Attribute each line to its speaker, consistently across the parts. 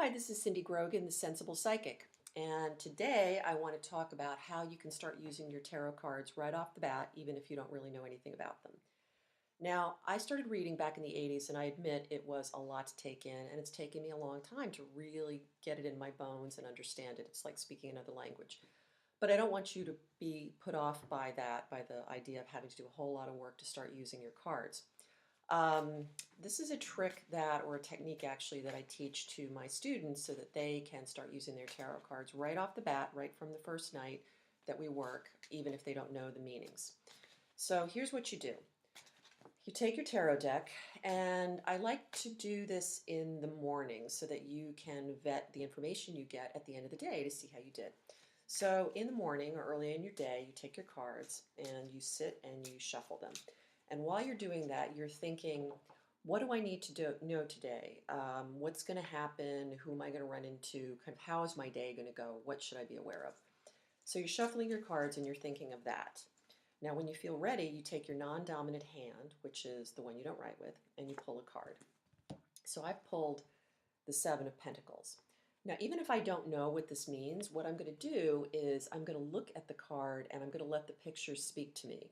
Speaker 1: Hi, this is Cindy Grogan, the Sensible Psychic, and today I want to talk about how you can start using your tarot cards right off the bat, even if you don't really know anything about them. Now, I started reading back in the 80s, and I admit it was a lot to take in, and it's taken me a long time to really get it in my bones and understand it. It's like speaking another language. But I don't want you to be put off by that, by the idea of having to do a whole lot of work to start using your cards. Um, this is a trick that, or a technique actually, that I teach to my students so that they can start using their tarot cards right off the bat, right from the first night that we work, even if they don't know the meanings. So here's what you do. You take your tarot deck, and I like to do this in the morning so that you can vet the information you get at the end of the day to see how you did. So in the morning or early in your day, you take your cards and you sit and you shuffle them. And while you're doing that, you're thinking, what do I need to know today? What's going to happen? Who am I going to run into? Kind of how is my day going to go? What should I be aware of? So you're shuffling your cards and you're thinking of that. Now, when you feel ready, you take your non-dominant hand, which is the one you don't write with, and you pull a card. So I've pulled the Seven of Pentacles. Now, even if I don't know what this means, what I'm going to do is I'm going to look at the card and I'm going to let the picture speak to me.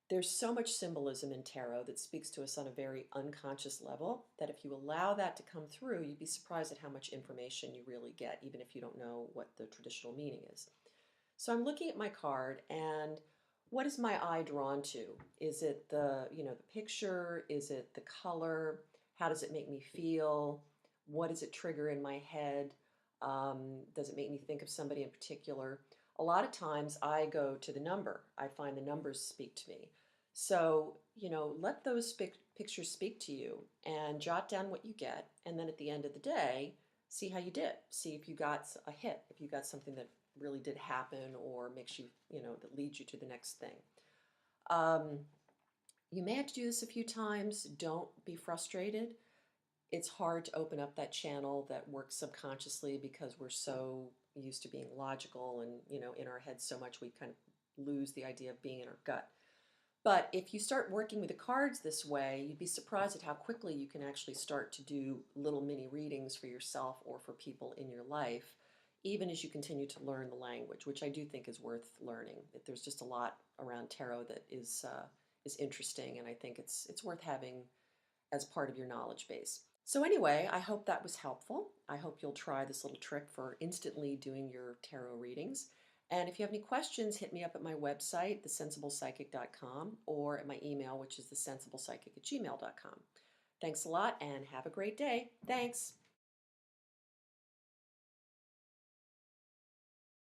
Speaker 1: There's so much symbolism in tarot that speaks to us on a very unconscious level that if you allow that to come through, you'd be surprised at how much information you really get, even if you don't know what the traditional meaning is. So I'm looking at my card, and what is my eye drawn to? Is it the picture? Is it the color? How does it make me feel? What does it trigger in my head? Does it make me think of somebody in particular? A lot of times I go to the number. I find the numbers speak to me. So, let those pictures speak to you and jot down what you get. And then at the end of the day, see how you did. See if you got a hit, if you got something that really did happen or makes you, that leads you to the next thing. Um, you may have to do this a few times. Don't be frustrated. It's hard to open up that channel that works subconsciously because we're so used to being logical and, in our heads so much we kind of lose the idea of being in our gut. But if you start working with the cards this way, you'd be surprised at how quickly you can actually start to do little mini readings for yourself or for people in your life, even as you continue to learn the language, which I do think is worth learning. There's just a lot around tarot that is interesting, and I think it's worth having as part of your knowledge base. So anyway, I hope that was helpful. I hope you'll try this little trick for instantly doing your tarot readings. And if you have any questions, hit me up at my website, thesensiblepsychic.com, or at my email, which is thesensiblepsychic@gmail.com. Thanks a lot and have a great day. Thanks.